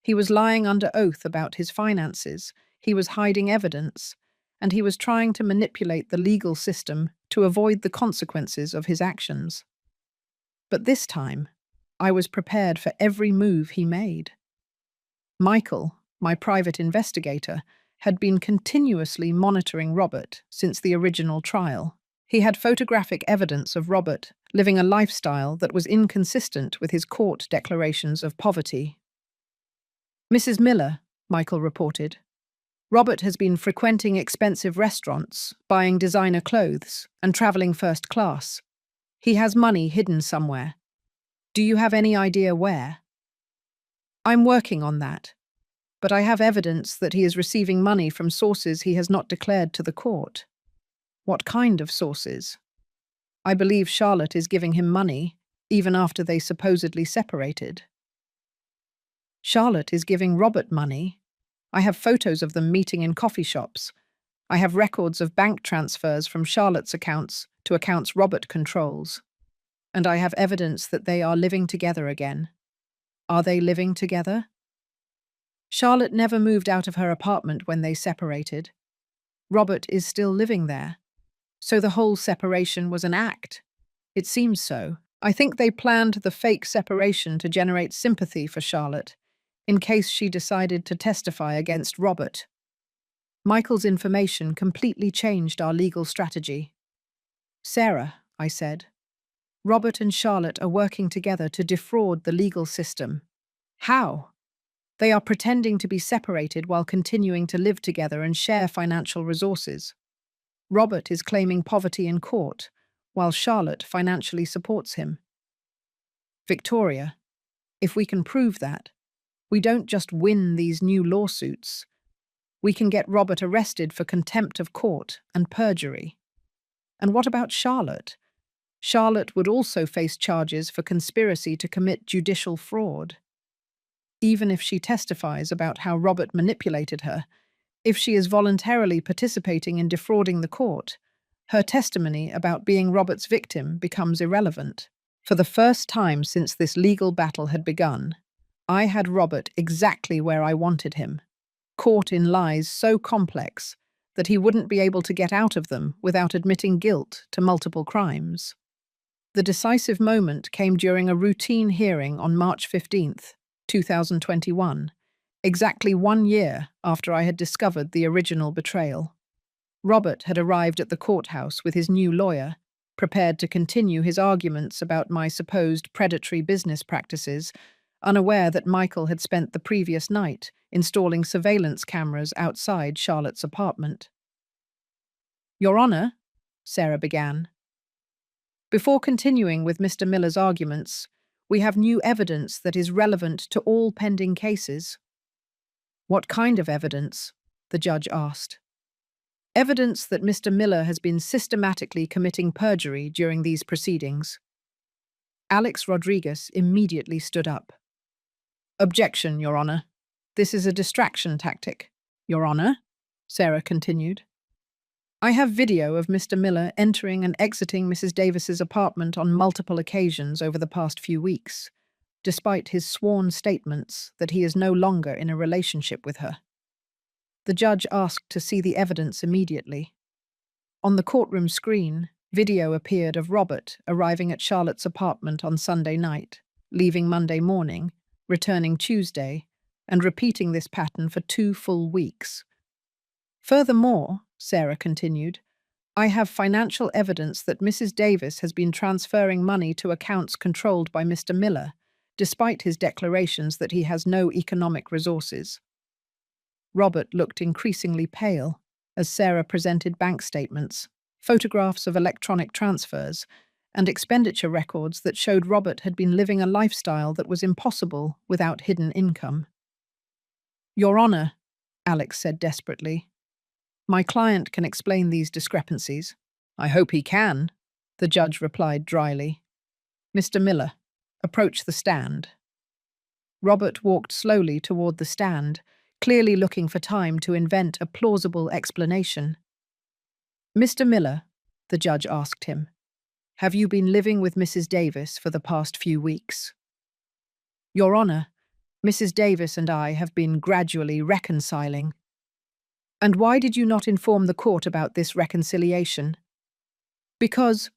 He was lying under oath about his finances, he was hiding evidence, and he was trying to manipulate the legal system to avoid the consequences of his actions. But this time, I was prepared for every move he made. Michael, my private investigator, had been continuously monitoring Robert since the original trial. He had photographic evidence of Robert living a lifestyle that was inconsistent with his court declarations of poverty. Mrs. Miller, Michael reported, Robert has been frequenting expensive restaurants, buying designer clothes, and traveling first class. He has money hidden somewhere. Do you have any idea where? I'm working on that. But I have evidence that he is receiving money from sources he has not declared to the court. What kind of sources? I believe Charlotte is giving him money, even after they supposedly separated. Charlotte is giving Robert money. I have photos of them meeting in coffee shops. I have records of bank transfers from Charlotte's accounts to accounts Robert controls. And I have evidence that they are living together again. Are they living together? Charlotte never moved out of her apartment when they separated. Robert is still living there. So the whole separation was an act. It seems so. I think they planned the fake separation to generate sympathy for Charlotte, in case she decided to testify against Robert. Michael's information completely changed our legal strategy. Sarah, I said, Robert and Charlotte are working together to defraud the legal system. How? They are pretending to be separated while continuing to live together and share financial resources. Robert is claiming poverty in court, while Charlotte financially supports him. Victoria, if we can prove that, we don't just win these new lawsuits. We can get Robert arrested for contempt of court and perjury. And what about Charlotte? Charlotte would also face charges for conspiracy to commit judicial fraud. even if she testifies about how Robert manipulated her, if she is voluntarily participating in defrauding the court, her testimony about being Robert's victim becomes irrelevant. For the first time since this legal battle had begun, I had Robert exactly where I wanted him, caught in lies so complex that he wouldn't be able to get out of them without admitting guilt to multiple crimes. The decisive moment came during a routine hearing on March 15th, 2021, exactly 1 year after I had discovered the original betrayal. Robert had arrived at the courthouse with his new lawyer, prepared to continue his arguments about my supposed predatory business practices, unaware that Michael had spent the previous night installing surveillance cameras outside Charlotte's apartment. "Your Honor," Sarah began. "Before continuing with Mr. Miller's arguments, we have new evidence that is relevant to all pending cases." "What kind of evidence?" the judge asked. "Evidence that Mr. Miller has been systematically committing perjury during these proceedings." Alex Rodriguez immediately stood up. "Objection, Your Honor. This is a distraction tactic." "Your Honor," Sarah continued, "I have video of Mr. Miller entering and exiting Mrs. Davis's apartment on multiple occasions over the past few weeks, despite his sworn statements that he is no longer in a relationship with her." The judge asked to see the evidence immediately. On the courtroom screen, video appeared of Robert arriving at Charlotte's apartment on Sunday night, leaving Monday morning, returning Tuesday, and repeating this pattern for 2 full weeks. "Furthermore," Sarah continued, "I have financial evidence that Mrs. Davis has been transferring money to accounts controlled by Mr. Miller, despite his declarations that he has no economic resources." Robert looked increasingly pale as Sarah presented bank statements, photographs of electronic transfers, and expenditure records that showed Robert had been living a lifestyle that was impossible without hidden income. "Your Honor," Alex said desperately, "my client can explain these discrepancies." "I hope he can," the judge replied dryly. "Mr. Miller, approach the stand." Robert walked slowly toward the stand, clearly looking for time to invent a plausible explanation. "Mr. Miller," the judge asked him, "have you been living with Mrs. Davis for the past few weeks?" "Your Honor, Mrs. Davis and I have been gradually reconciling." "And why did you not inform the court about this reconciliation?" Because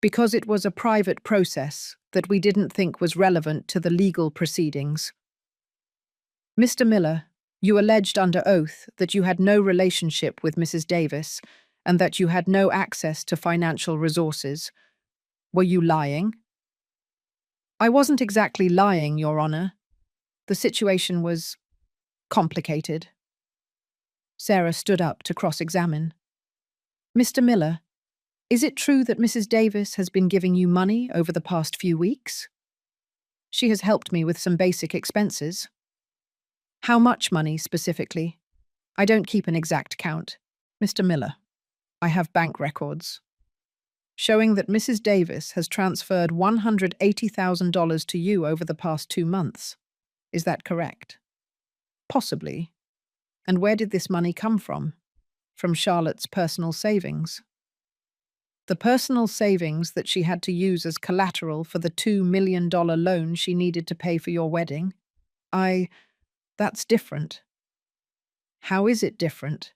it was a private process that we didn't think was relevant to the legal proceedings." "Mr. Miller, you alleged under oath that you had no relationship with Mrs. Davis and that you had no access to financial resources. Were you lying?" "I wasn't exactly lying, Your Honor. The situation was complicated." Sarah stood up to cross-examine. "Mr. Miller, is it true that Mrs. Davis has been giving you money over the past few weeks?" "She has helped me with some basic expenses." "How much money specifically?" "I don't keep an exact count." "Mr. Miller, I have bank records showing that Mrs. Davis has transferred $180,000 to you over the past 2 months. Is that correct?" "Possibly. And where did this money come from?" "From Charlotte's personal savings." "The personal savings that she had to use as collateral for the $2 million loan she needed to pay for your wedding?" That's different." "How is it different?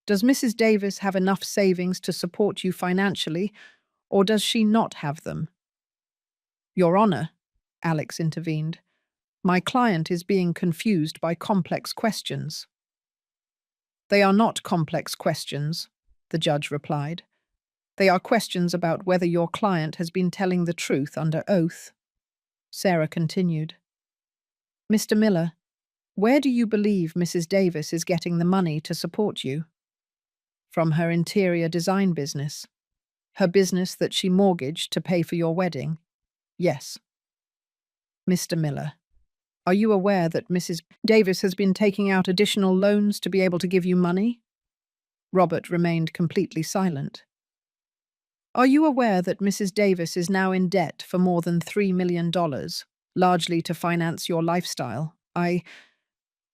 Does Mrs. Davis have enough savings to support you financially, or does she not have them?" "Your Honor," Alex intervened, "my client is being confused by complex questions." "They are not complex questions," the judge replied. "They are questions about whether your client has been telling the truth under oath." Sarah continued. "Mr. Miller, where do you believe Mrs. Davis is getting the money to support you?" "From her interior design business." "Her business that she mortgaged to pay for your wedding?" "Yes." "Mr. Miller, are you aware that Mrs. Davis has been taking out additional loans to be able to give you money?" Robert remained completely silent. "Are you aware that Mrs. Davis is now in debt for more than $3 million, largely to finance your lifestyle?" I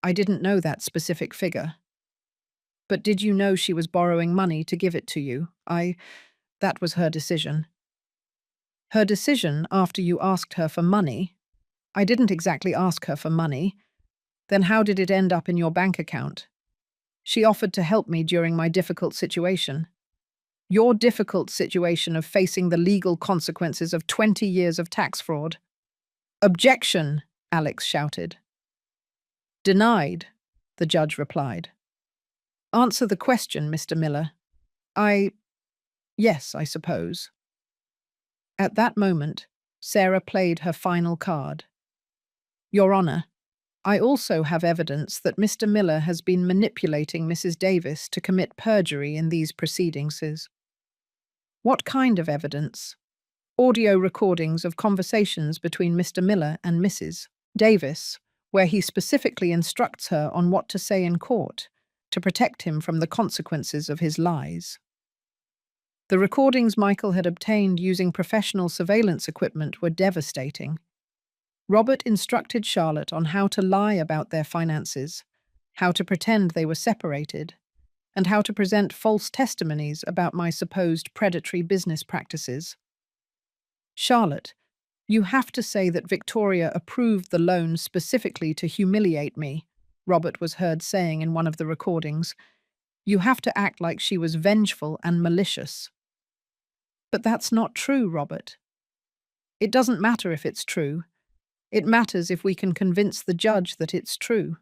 didn't know that specific figure. But did you know she was borrowing money to give it to you? That was her decision. Her decision after you asked her for money? I didn't exactly ask her for money. Then how did it end up in your bank account? She offered to help me during my difficult situation. Your difficult situation of facing the legal consequences of 20 years of tax fraud. Objection, Alex shouted. Denied, the judge replied. Answer the question, Mr. Miller. Yes, I suppose. At that moment, Sarah played her final card. Your Honor, I also have evidence that Mr. Miller has been manipulating Mrs. Davis to commit perjury in these proceedings. What kind of evidence? Audio recordings of conversations between Mr. Miller and Mrs. Davis, where he specifically instructs her on what to say in court to protect him from the consequences of his lies. The recordings Michael had obtained using professional surveillance equipment were devastating. Robert instructed Charlotte on how to lie about their finances, how to pretend they were separated, and how to present false testimonies about my supposed predatory business practices. Charlotte, you have to say that Victoria approved the loan specifically to humiliate me, Robert was heard saying in one of the recordings. You have to act like she was vengeful and malicious. But that's not true, Robert. It doesn't matter if it's true. It matters if we can convince the judge that it's true.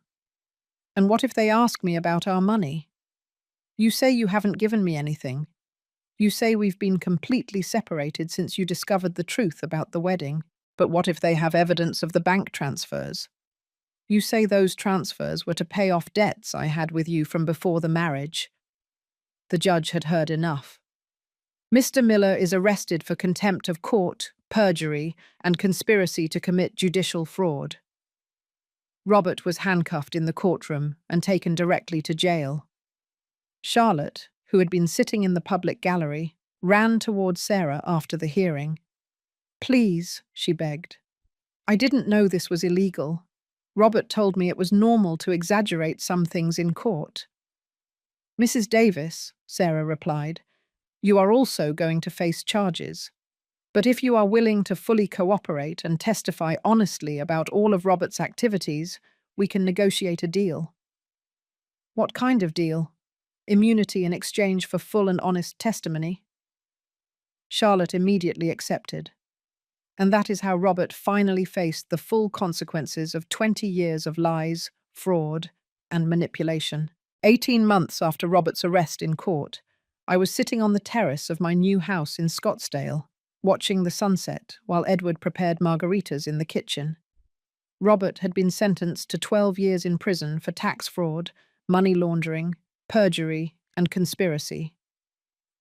And what if they ask me about our money? You say you haven't given me anything. You say we've been completely separated since you discovered the truth about the wedding. But what if they have evidence of the bank transfers? You say those transfers were to pay off debts I had with you from before the marriage. The judge had heard enough. Mr. Miller is arrested for contempt of court, perjury, and conspiracy to commit judicial fraud. Robert was handcuffed in the courtroom and taken directly to jail. Charlotte, who had been sitting in the public gallery, ran toward Sarah after the hearing. Please, she begged. I didn't know this was illegal. Robert told me it was normal to exaggerate some things in court. Mrs. Davis, Sarah replied, you are also going to face charges. But if you are willing to fully cooperate and testify honestly about all of Robert's activities, we can negotiate a deal. What kind of deal? Immunity in exchange for full and honest testimony? Charlotte immediately accepted. And that is how Robert finally faced the full consequences of 20 years of lies, fraud, and manipulation. 18 months after Robert's arrest in court, I was sitting on the terrace of my new house in Scottsdale, watching the sunset while Edward prepared margaritas in the kitchen. Robert had been sentenced to 12 years in prison for tax fraud, money laundering, perjury, and conspiracy.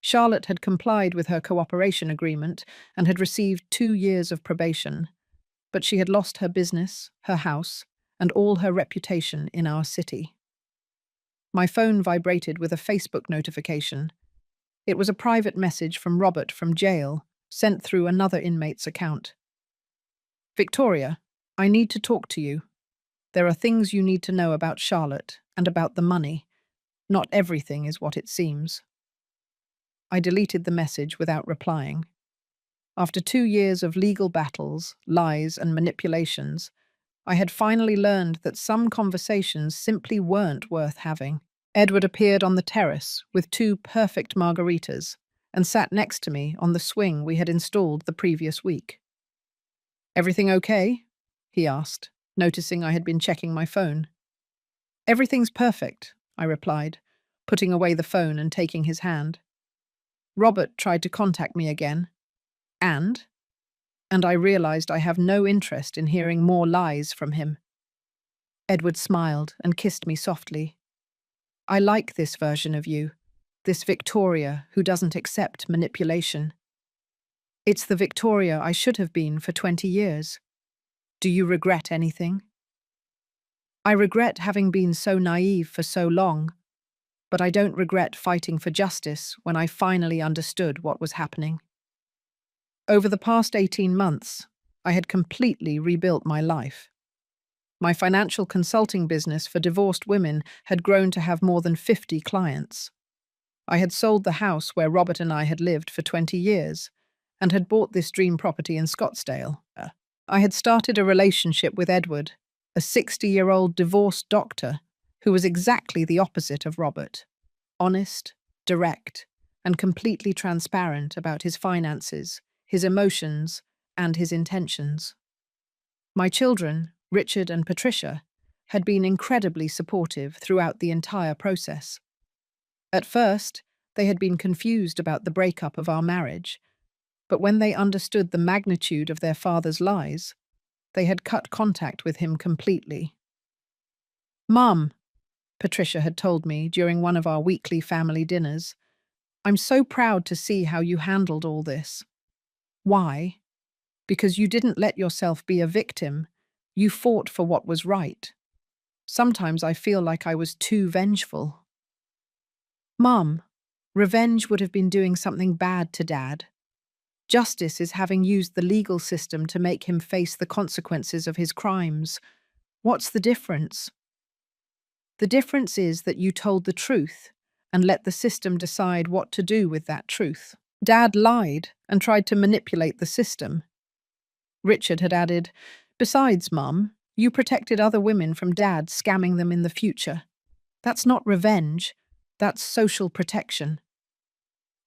Charlotte had complied with her cooperation agreement and had received 2 years of probation, but she had lost her business, her house, and all her reputation in our city. My phone vibrated with a Facebook notification. It was a private message from Robert from jail, sent through another inmate's account. Victoria, I need to talk to you. There are things you need to know about Charlotte and about the money. Not everything is what it seems. I deleted the message without replying. After 2 years of legal battles, lies, and manipulations, I had finally learned that some conversations simply weren't worth having. Edward appeared on the terrace with 2 perfect margaritas and sat next to me on the swing we had installed the previous week. Everything okay? He asked, noticing I had been checking my phone. Everything's perfect, I replied, putting away the phone and taking his hand. Robert tried to contact me again. And I realized I have no interest in hearing more lies from him. Edward smiled and kissed me softly. I like this version of you, this Victoria who doesn't accept manipulation. It's the Victoria I should have been for 20 years. Do you regret anything? I regret having been so naive for so long, but I don't regret fighting for justice when I finally understood what was happening. Over the past 18 months, I had completely rebuilt my life. My financial consulting business for divorced women had grown to have more than 50 clients. I had sold the house where Robert and I had lived for 20 years and had bought this dream property in Scottsdale. I had started a relationship with Edward, a 60-year-old divorced doctor who was exactly the opposite of Robert: honest, direct, and completely transparent about his finances, his emotions, and his intentions. My children, Richard and Patricia, had been incredibly supportive throughout the entire process. At first, they had been confused about the breakup of our marriage, but when they understood the magnitude of their father's lies, they had cut contact with him completely. "Mum," Patricia had told me during one of our weekly family dinners, "I'm so proud to see how you handled all this." Why? Because you didn't let yourself be a victim. You fought for what was right. Sometimes I feel like I was too vengeful. "Mum, revenge would have been doing something bad to Dad. Justice is having used the legal system to make him face the consequences of his crimes. What's the difference?" "The difference is that you told the truth and let the system decide what to do with that truth. Dad lied and tried to manipulate the system." Richard had added, "Besides, Mum, you protected other women from Dad scamming them in the future. That's not revenge, that's social protection."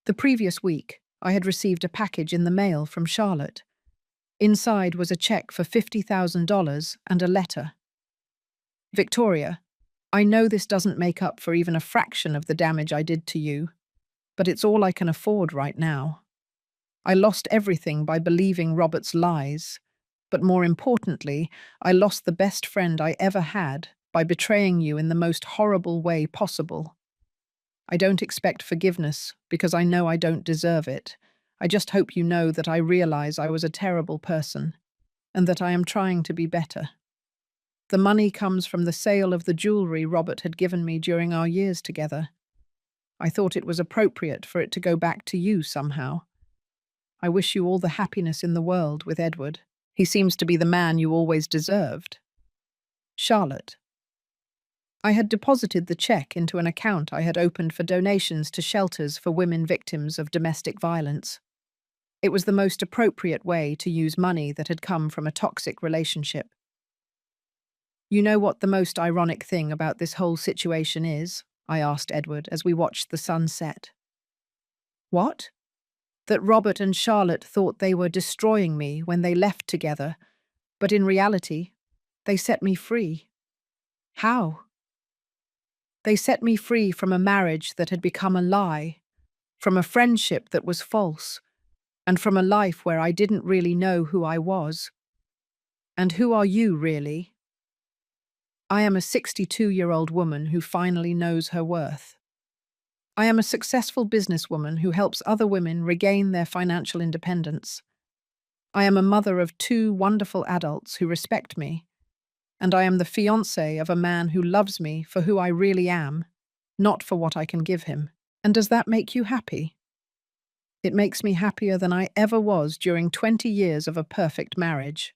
The previous week, I had received a package in the mail from Charlotte. Inside was a check for $50,000 and a letter. "Victoria, I know this doesn't make up for even a fraction of the damage I did to you, but it's all I can afford right now. I lost everything by believing Robert's lies, but more importantly, I lost the best friend I ever had by betraying you in the most horrible way possible. I don't expect forgiveness because I know I don't deserve it. I just hope you know that I realize I was a terrible person and that I am trying to be better. The money comes from the sale of the jewelry Robert had given me during our years together. I thought it was appropriate for it to go back to you somehow. I wish you all the happiness in the world with Edward. He seems to be the man you always deserved. Charlotte." I had deposited the check into an account I had opened for donations to shelters for women victims of domestic violence. It was the most appropriate way to use money that had come from a toxic relationship. "You know what the most ironic thing about this whole situation is?" I asked Edward as we watched the sun set. "What?" "That Robert and Charlotte thought they were destroying me when they left together, but in reality, they set me free." "How?" "They set me free from a marriage that had become a lie, from a friendship that was false, and from a life where I didn't really know who I was." "And who are you, really?" "I am a 62-year-old woman who finally knows her worth. I am a successful businesswoman who helps other women regain their financial independence. I am a mother of 2 wonderful adults who respect me, and I am the fiancée of a man who loves me for who I really am, not for what I can give him. And does that make you happy?" "It makes me happier than I ever was during 20 years of a perfect marriage."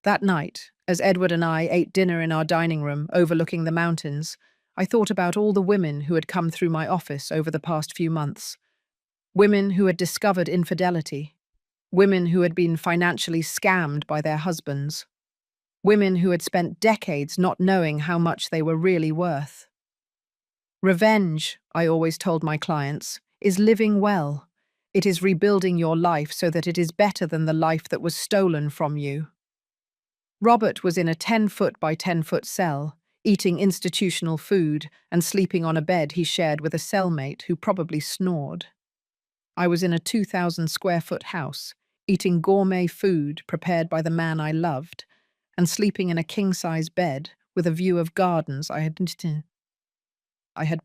That night, as Edward and I ate dinner in our dining room overlooking the mountains, I thought about all the women who had come through my office over the past few months. Women who had discovered infidelity. Women who had been financially scammed by their husbands. Women who had spent decades not knowing how much they were really worth. Revenge, I always told my clients, is living well. It is rebuilding your life so that it is better than the life that was stolen from you. Robert was in a 10-foot by 10-foot cell, eating institutional food and sleeping on a bed he shared with a cellmate who probably snored. I was in a 2,000-square-foot house, eating gourmet food prepared by the man I loved, and sleeping in a king-size bed with a view of gardens I had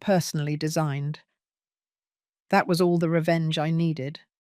personally designed. That was all the revenge I needed.